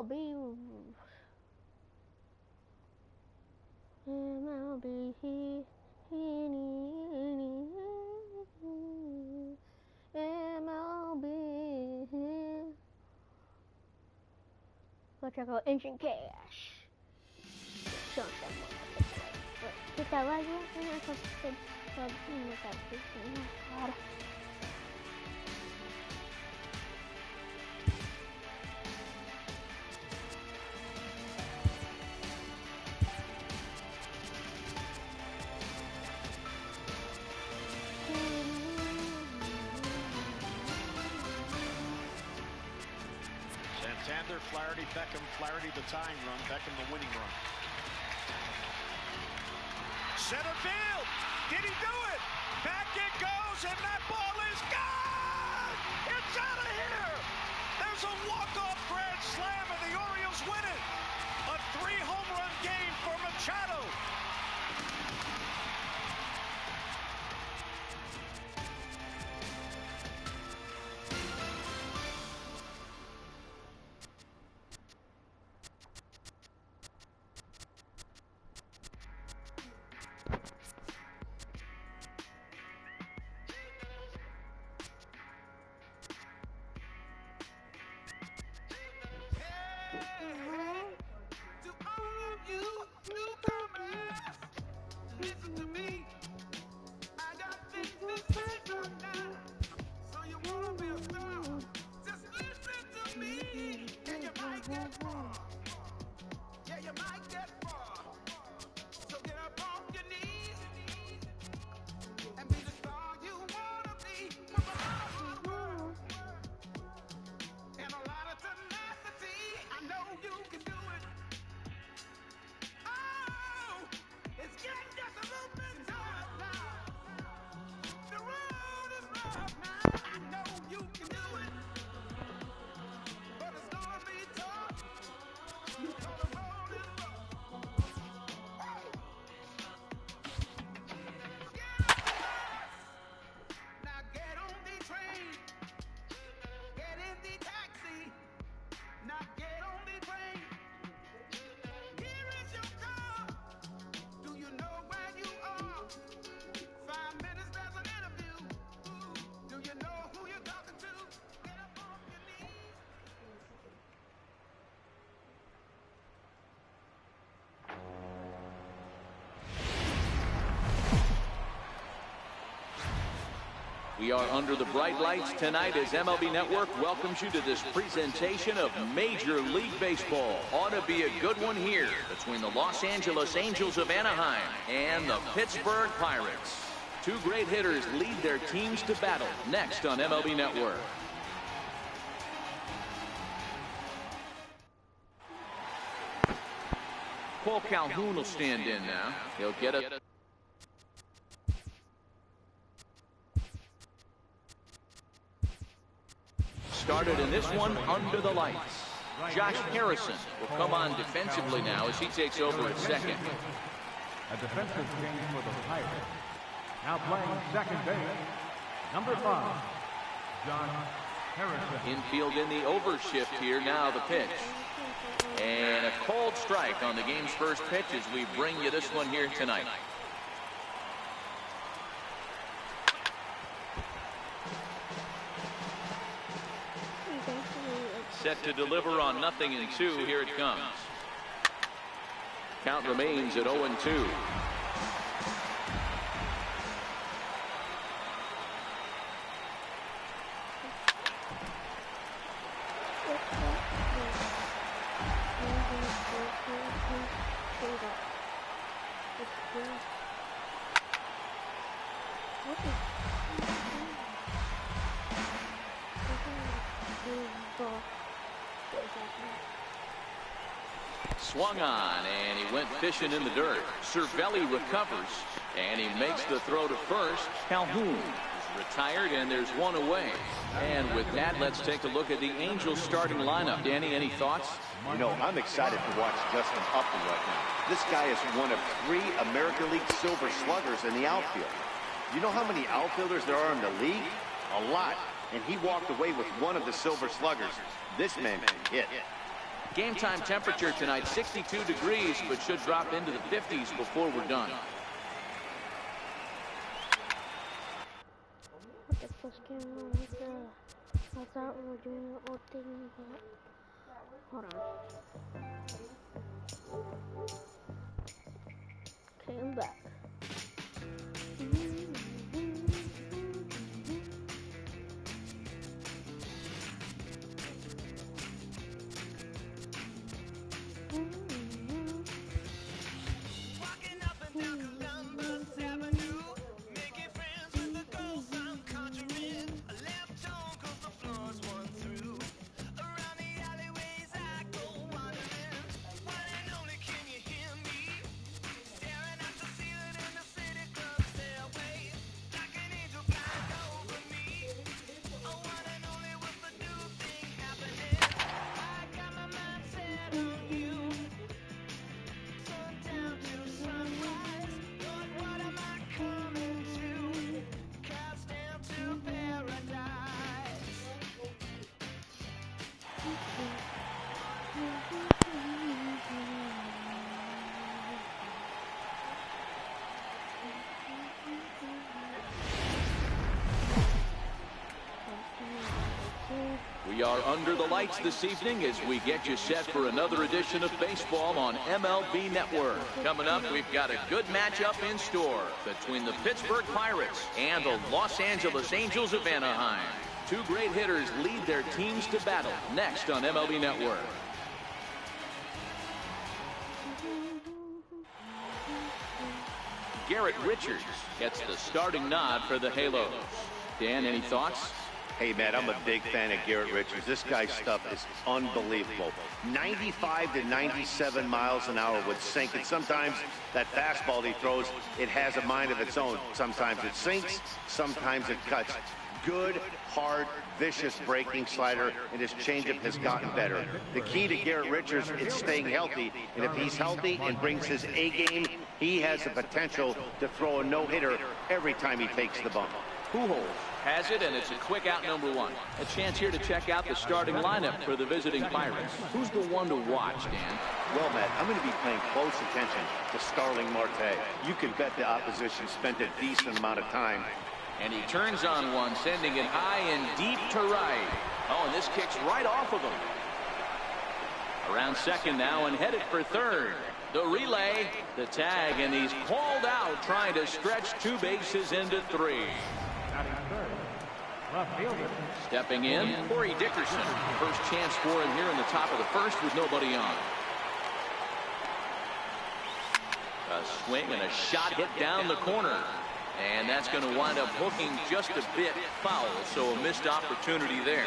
MLB. Go check out Engine Cash. Show someone. Hit that like button and subscribe. Santander, Flaherty, Beckham, Flaherty the tying run, Beckham the winning run. Center field, did he do it? Back it goes, and that ball is gone! It's out of here! There's a walk-off grand slam, and the Orioles win it! A 3-home-run game for Machado! We are under the bright lights tonight as MLB Network welcomes you to this presentation of Major League Baseball. Ought to be a good one here between the Los Angeles Angels of Anaheim and the Pittsburgh Pirates. Two great hitters lead their teams to battle next on MLB Network. Paul Calhoun will stand in now. He'll get it. Started in this one under the lights. Josh Harrison will come on defensively now as he takes over at second. A defensive change for the Pirates. Now playing second base, number 5, Josh Harrison. Infield in the overshift here. Now the pitch. And a cold strike on the game's first pitch as we bring you this one here tonight. Set to deliver on 0-2. Here it comes. Count remains at 0-2. Swung on, and he went fishing in the dirt. Cervelli recovers, and he makes the throw to first. Calhoun is retired, and there's one away. And with that, let's take a look at the Angels starting lineup. Danny, any thoughts? You know, I'm excited to watch Justin Upton right now. This guy is one of 3 American League Silver Sluggers in the outfield. You know how many outfielders there are in the league? A lot. And he walked away with one of the Silver Sluggers. This man can hit. Game time temperature tonight, 62 degrees, but should drop into the 50s before we're done. What the first game I thought we were doing the old thing, but hold on. Okay, I'm back. We are under the lights this evening as we get you set for another edition of baseball on MLB Network. Coming up, we've got a good matchup in store between the Pittsburgh Pirates and the Los Angeles Angels of Anaheim. Two great hitters lead their teams to battle next on MLB Network. Garrett Richards gets the starting nod for the Halos. Dan, any thoughts? Hey, Matt, I'm a big fan of Garrett Richards. This guy's stuff is unbelievable. 95 to 97 miles an hour with sink. And sometimes that fastball he throws, it has a mind of its own. Sometimes it sinks, sometimes it cuts. Good, hard, vicious breaking slider, and his changeup has gotten better. The key to Garrett Richards is staying healthy, and if he's healthy and brings his A game, he has the potential to throw a no-hitter every time he takes the bump. Pujols has it, and it's a quick out number one. A chance here to check out the starting lineup for the visiting Pirates. Who's the one to watch, Dan? Well, Matt, I'm going to be paying close attention to Starling Marte. You can bet the opposition spent a decent amount of time. And he turns on one, sending it high and deep to right. Oh, and this kicks right off of him. Around second now and headed for third. The relay, the tag, and he's called out trying to stretch two bases into three. Stepping in, Corey Dickerson. First chance for him here in the top of the first with nobody on. A swing and a shot hit down the corner. And that's going to wind up hooking just a bit foul, so a missed opportunity there.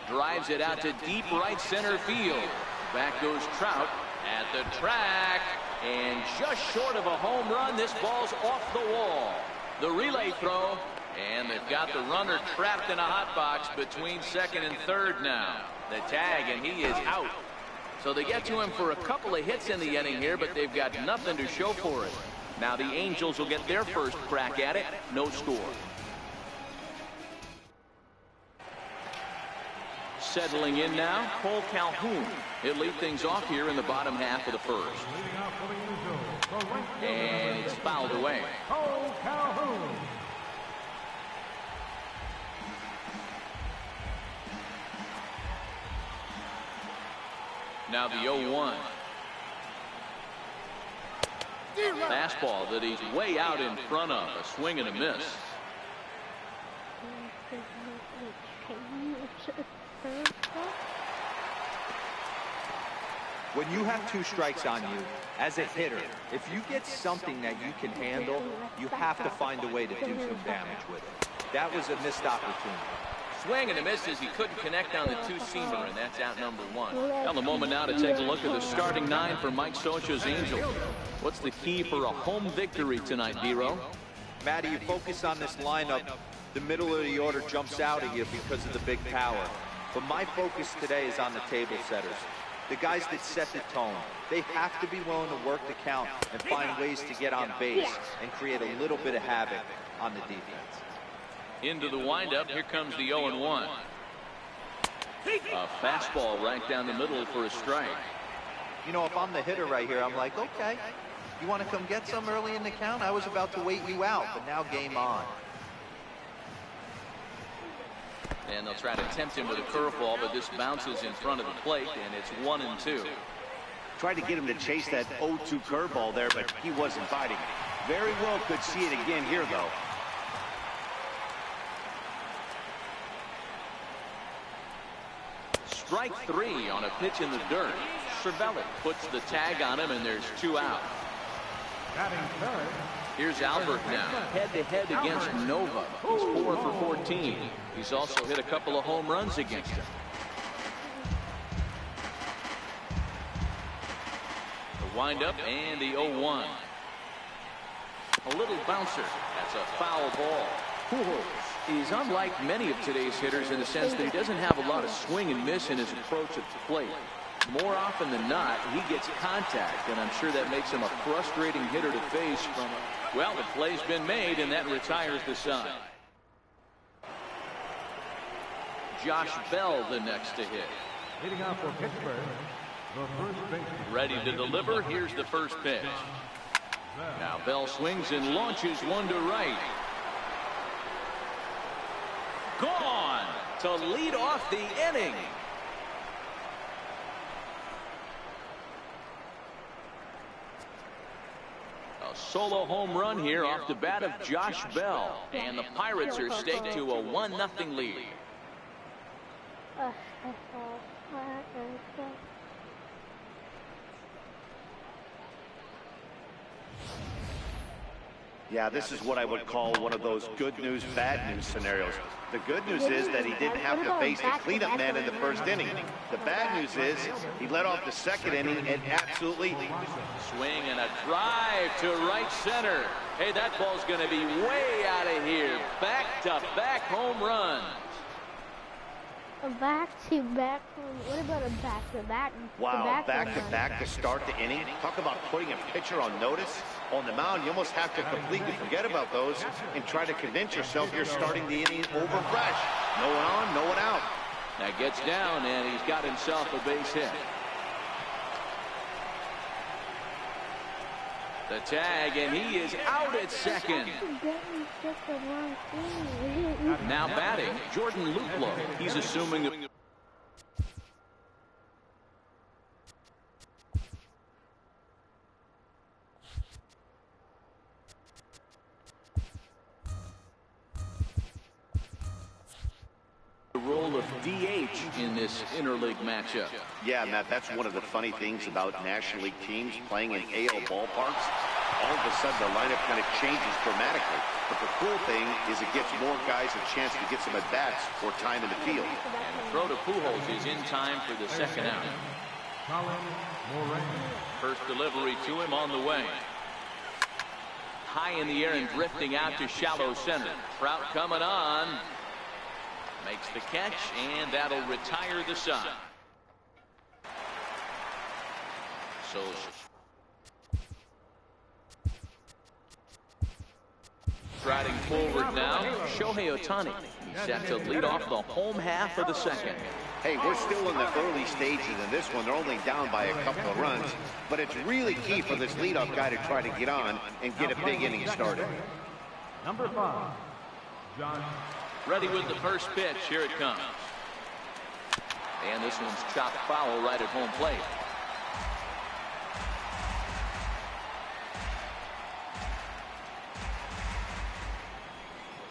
Drives it out to deep right center field. Back goes Trout at the track, and just short of a home run, this ball's off the wall. The relay throw, and they've got the runner trapped in a hot box between second and third now. The tag, and he is out. So they get to him for a couple of hits in the inning here, but they've got nothing to show for it. Now the Angels will get their first crack at it. No score. Settling in now, Cole Calhoun. He'll lead things off here in the bottom half of the first. And it's fouled away. Cole Calhoun. Now the 0-1. Fastball that he's way out in front of. A swing and a miss. When you have two strikes on you, as a hitter, if you get something that you can handle, you have to find a way to do some damage with it. That was a missed opportunity. Swing and a miss as he couldn't connect on the two-seamer, and that's out number one. Now the moment now to take a look at the starting nine for Mike Scioscia's Angels. What's the key for a home victory tonight, D-Row? Matty, you focus on this lineup, the middle of the order jumps out at you because of the big power. But my focus today is on the table setters. The guys that set the tone. They have to be willing to work the count and find ways to get on base and create a little bit of havoc on the defense. Into the windup, here comes the 0-1. A fastball right down the middle for a strike. You know, if I'm the hitter right here, I'm like, okay, you want to come get some early in the count? I was about to wait you out, but now game on. And they'll try to tempt him with a curveball, but this bounces in front of the plate, and it's 1-2. Tried to get him to chase that 0-2 curveball there, but he wasn't biting it. Very well could see it again here, though. Strike 3 on a pitch in the dirt. Cervelli puts the tag on him, and there's 2 out. Batting third. Here's Albert now, head-to-head against Nova. He's 4 for 14. He's also hit a couple of home runs against him. The windup and the 0-1. A little bouncer. That's a foul ball. Pujols is unlike many of today's hitters in the sense that he doesn't have a lot of swing and miss in his approach at the plate. More often than not, he gets contact, and I'm sure that makes him a frustrating hitter to face from a... Well, the play's been made, and that retires the side. Josh Bell the next to hit. Leading off for Pittsburgh, the first baseman. Ready to deliver. Here's the first pitch. Now Bell swings and launches one to right. Gone to lead off the inning. A solo home run here off the bat of Josh Bell. And the Pirates are staked to a 1-0 lead. Yeah, this is what I would call one of those good news, bad news scenarios. The good news is that he didn't have to face the cleanup man in the first inning. The bad news is he led off the second inning and absolutely... Swing and a drive to right center. Hey, that ball's going to be way out of here. Back-to-back home runs. A back-to-back. What about a back-to-back? Wow, back-to-back to start the inning. Talk about putting a pitcher on notice. On the mound, you almost have to completely forget about those and try to convince yourself you're starting the inning over fresh. No one on, no one out. That gets down, and he's got himself a base hit. The tag, and he is out at second. Now batting, Jordan Luplow. He's assuming... the role of DH in this interleague matchup. Yeah, Matt, that's one of the funny things about National League teams playing in AL ballparks. All of a sudden, the lineup kind of changes dramatically. But the cool thing is it gives more guys a chance to get some at-bats or time in the field. And the throw to Pujols is in time for the second out. First delivery to him on the way. High in the air and drifting out to shallow center. Trout coming on. Makes the catch, and that'll retire the side. So striding forward now, Shohei Ohtani. He's set to lead off the home half of the second. Hey, we're still in the early stages in this one. They're only down by a couple of runs, but it's really key for this leadoff guy to try to get on and get a big inning started. Number 5, John. Ready with the first pitch. Here it comes. And this one's chopped foul right at home plate.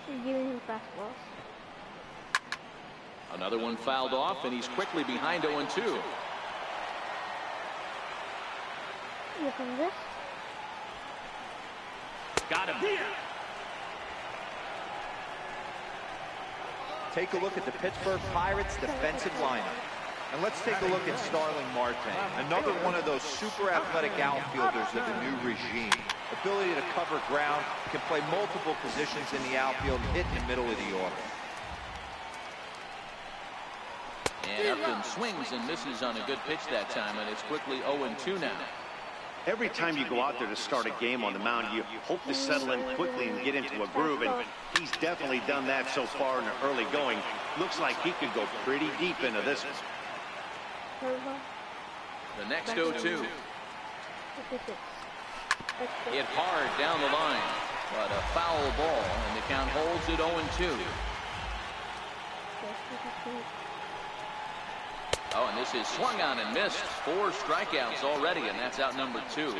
He's giving him fastballs. Another one fouled off, and he's quickly behind 0-2. Look at this. Got him. Take a look at the Pittsburgh Pirates defensive lineup. And let's take a look at Starling Marte, another one of those super athletic outfielders of the new regime. Ability to cover ground, can play multiple positions in the outfield, hit in the middle of the order. And Upton swings and misses on a good pitch that time, and it's quickly 0-2 now. Every time you go out there to start a game on the mound, you hope to settle in quickly and get into a groove, and he's definitely done that so far in the early going. Looks like he could go pretty deep into this one. The next 0-2. Hit hard down the line, but a foul ball, and the count holds at 0-2. Oh, and this is swung on and missed. 4 strikeouts already, and that's out number 2.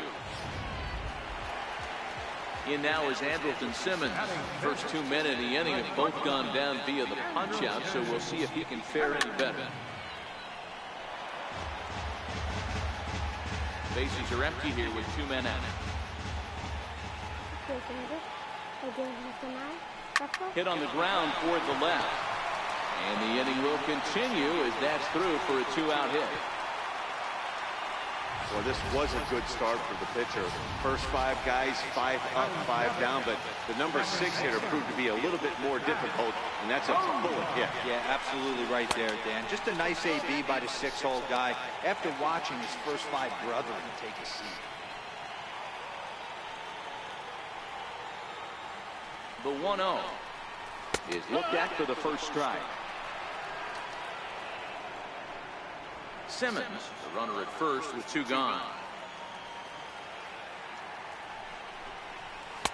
In now is Andrelton Simmons. First 2 men in the inning have both gone down via the punch-out, so we'll see if he can fare any better. Bases are empty here with 2 men out. Hit on the ground toward the left. And the inning will continue as that's through for a 2-out hit. Well, this was a good start for the pitcher. First 5 guys, 5 up, 5 down, but the number 6 hitter proved to be a little bit more difficult, and that's a bullet hit. Yeah, absolutely right there, Dan. Just a nice AB by the 6-hole guy after watching his first 5 brethren take a seat. The 1-0 is looked at for the first strike. Simmons, the runner at first with 2 gone.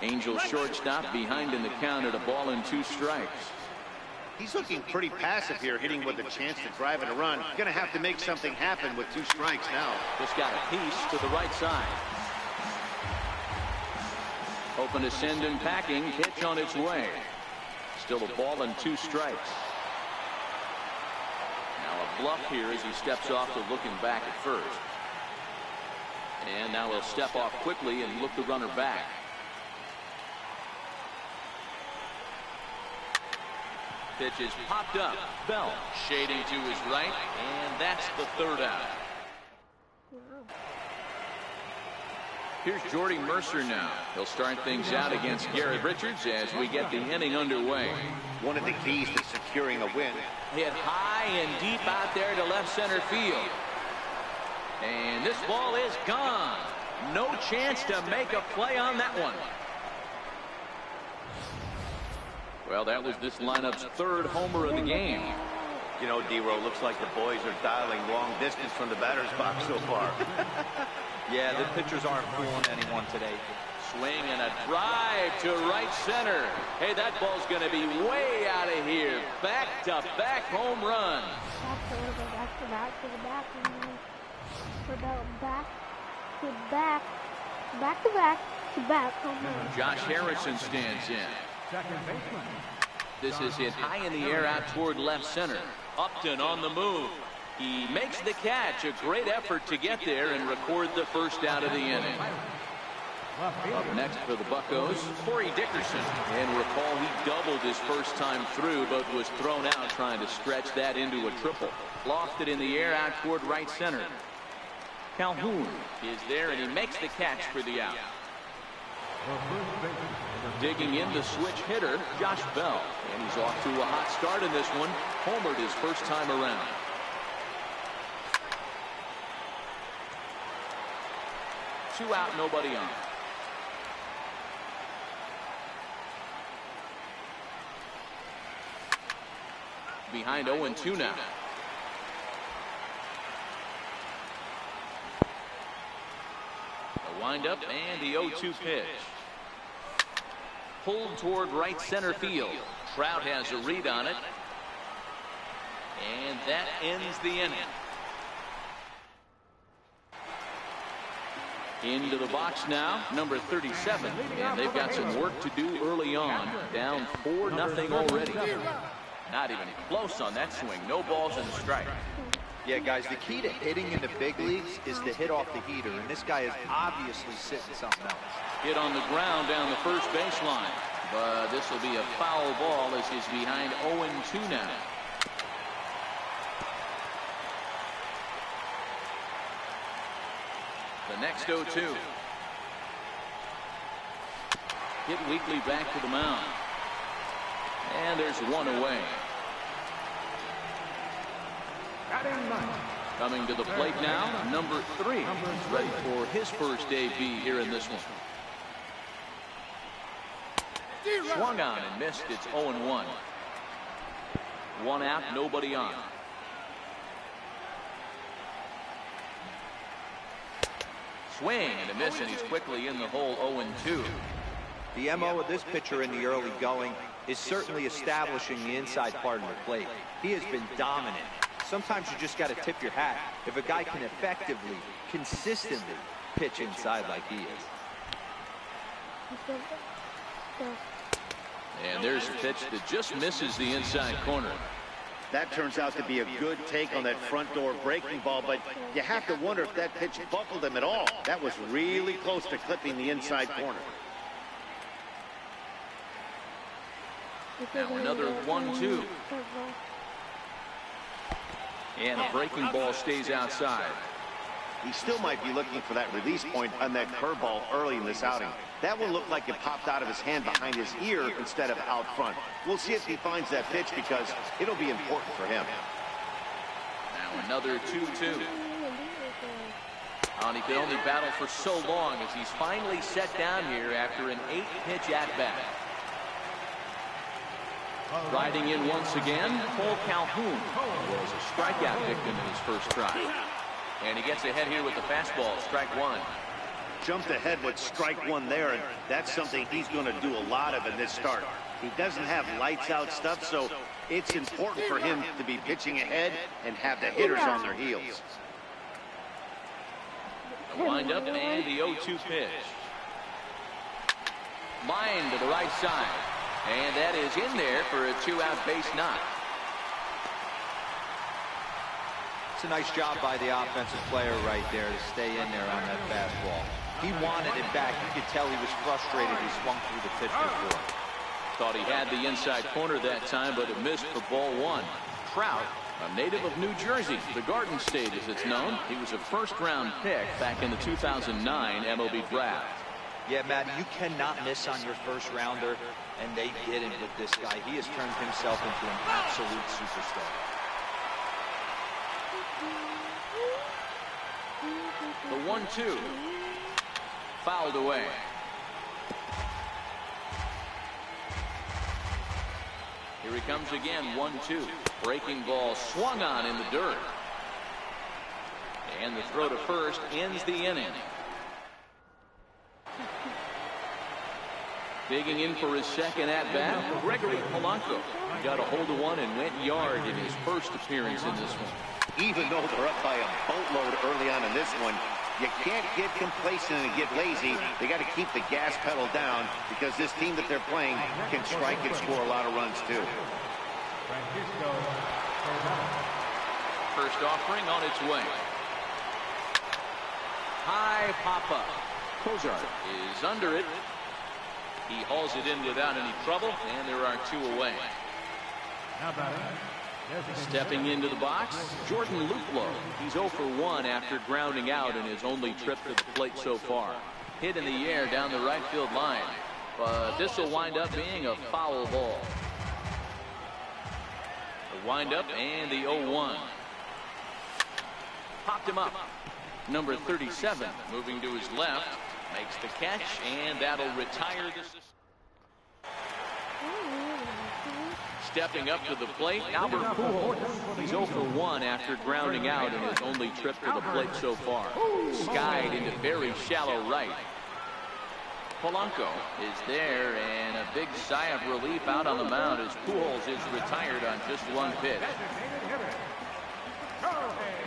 Angels shortstop behind in the count at a ball and 2 strikes. He's looking pretty passive here, hitting with a chance to drive in a run. Going to have to make something happen with 2 strikes now. Just got a piece to the right side. Hoping to send him packing. Pitch on its way. Still a ball and 2 strikes. Now a bluff here as he steps off to looking back at first. And now he'll step off quickly and look the runner back. Pitch is popped up. Bell shading to his right, and that's the 3rd out. Here's Jordy Mercer now. He'll start things out against Garrett Richards as we get the inning underway. One of the keys to securing a win. Hit high and deep out there to left center field. And this ball is gone. No chance to make a play on that one. Well, that was this lineup's 3rd homer of the game. You know, D-Row, looks like the boys are dialing long distance from the batter's box so far. Yeah, the pitchers aren't fooling anyone today. Swing and a drive to right center. Hey, that ball's going to be way out of here. Back-to-back home run. Back-to-back home run. Josh Harrison stands in. This is hit high in the air out toward left center. Upton on the move. He makes the catch. A great effort to get there and record the first out of the inning. Up next for the Buccos, Corey Dickerson. And recall he doubled his first time through, but was thrown out trying to stretch that into a triple. Lofted in the air out toward right center. Calhoun is there, and he makes the catch for the out. Digging in the switch hitter, Josh Bell. And he's off to a hot start in this one. Homered his first time around. Two out, nobody on. Behind 0-2 now. A windup and the 0-2 pitch. Pulled toward right center field. Trout has a read on it. And that ends the inning. Into the box now, number 37. And they've got some work to do early on. Down 4-0 already. Not even close on that swing. No balls and a strike. Yeah, guys, the key to hitting in the big leagues is to hit off the heater, and this guy is obviously sitting something else. Hit on the ground down the first baseline, but this will be a foul ball as he's behind 0-2 now. The next 0-2. Hit weakly back to the mound. And there's one away. Batting ninth, Coming to the plate now, number 3. He's ready for his first debut here in this one. Swung on and missed. It's 0-1. One out, nobody on. Swing and a miss, and he's quickly in the hole. 0-2. The MO of this pitcher in the early going is certainly establishing the inside part of the plate. He has been dominant. Sometimes you just got to tip your hat if a guy can effectively, consistently pitch inside like he is. And there's a pitch that just misses the inside corner. That turns out to be a good take on that front door breaking ball, but you have to wonder if that pitch buckled him at all. That was really close to clipping the inside corner. Now another 1-2. And a breaking ball stays outside. He still might be looking for that release point on that curveball early in this outing. That one looked like it popped out of his hand behind his ear instead of out front. We'll see if he finds that pitch because it'll be important for him. Now another 2-2. And he could only battle for so long as he's finally set down here after an 8-pitch at-bat. Riding in once again, Cole Calhoun was a strikeout victim in his first try. And he gets ahead here with the fastball, strike 1. Jumped ahead with strike 1 there, and that's something he's going to do a lot of in this start. He doesn't have lights out stuff, so it's important for him to be pitching ahead and have the hitters on their heels. The windup and the 0-2 pitch. Line to the right side. And that is in there for a 2-out base knock. It's a nice job by the offensive player right there to stay in there on that fastball. He wanted it back. You could tell he was frustrated. He swung through the pitch before. Thought he had the inside corner that time, but it missed for ball 1. Trout, a native of New Jersey, the Garden State as it's known. He was a first-round pick back in the 2009 MLB draft. Yeah, Matt, you cannot miss on your first rounder, and they didn't with this guy. He has turned himself into an absolute superstar. The 1-2. Fouled away. Here he comes again, 1-2. Breaking ball swung on in the dirt. And the throw to first ends the inning. Digging in for his second at-bat, Gregory Polanco got a hold of one and went yard in his first appearance in this one. Even though they're up by a boatload early on in this one, you can't get complacent and get lazy. They got to keep the gas pedal down because this team that they're playing can strike and score a lot of runs too. First offering on its way. High pop-up. Cozart is under it. He hauls it in without any trouble, and there are 2 away. Stepping into the box, Jordan Luplow. He's 0 for 1 after grounding out in his only trip to the plate so far. Hit in the air down the right field line, but this will wind up being a foul ball. The windup and the 0-1. Popped him up. Number 37 moving to his left. Makes the catch, and that'll retire this. Stepping up to the plate, Albert Pujols. He's 0 for 1 after grounding out in his only trip to the plate so far. Skied into very shallow right. Polanco is there, and a big sigh of relief out on the mound as Pujols is retired on just 1 pitch.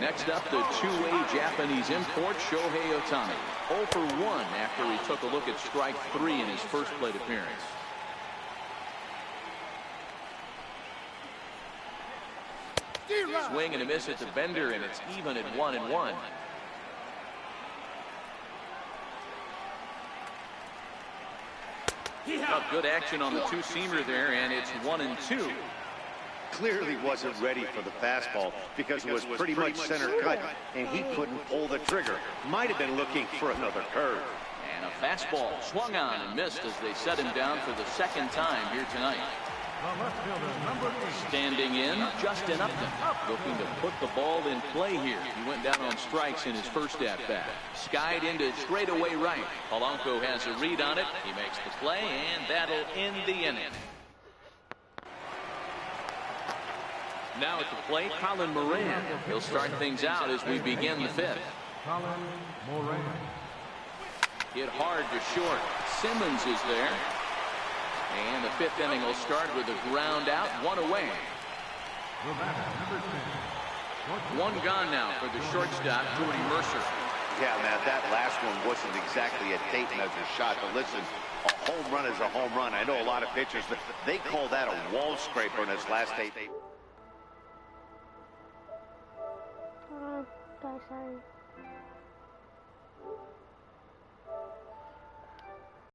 Next up, the two-way Japanese import, Shohei Ohtani. 0 for 1 after he took a look at strike 3 in his first plate appearance. Swing and a miss at the bender, and it's even at 1-1. Good action on the two-seamer there, and it's 1-2. Clearly wasn't ready for the fastball because it was pretty much center cut, and he couldn't pull the trigger. Might have been looking for another curve. And a fastball swung on and missed as they set him down for the second time here tonight. The left fielder, number 8. Standing in, Justin Upton, looking to put the ball in play here. He went down on strikes in his first at-bat. Skied into straightaway right. Polanco has a read on it. He makes the play, and that'll end the inning. Now at the plate, Colin Moran. He'll start things out as we begin the fifth. Colin Moran. Hit hard to short. Simmons is there. And the fifth inning will start with a ground out, one away. The batter, number 10. One gone now for the shortstop, Jordy Mercer. Yeah, man, that last one wasn't exactly a tape measure shot, but listen, a home run is a home run. I know a lot of pitchers, but they call that a wall scraper in his last tape. Guys, sorry.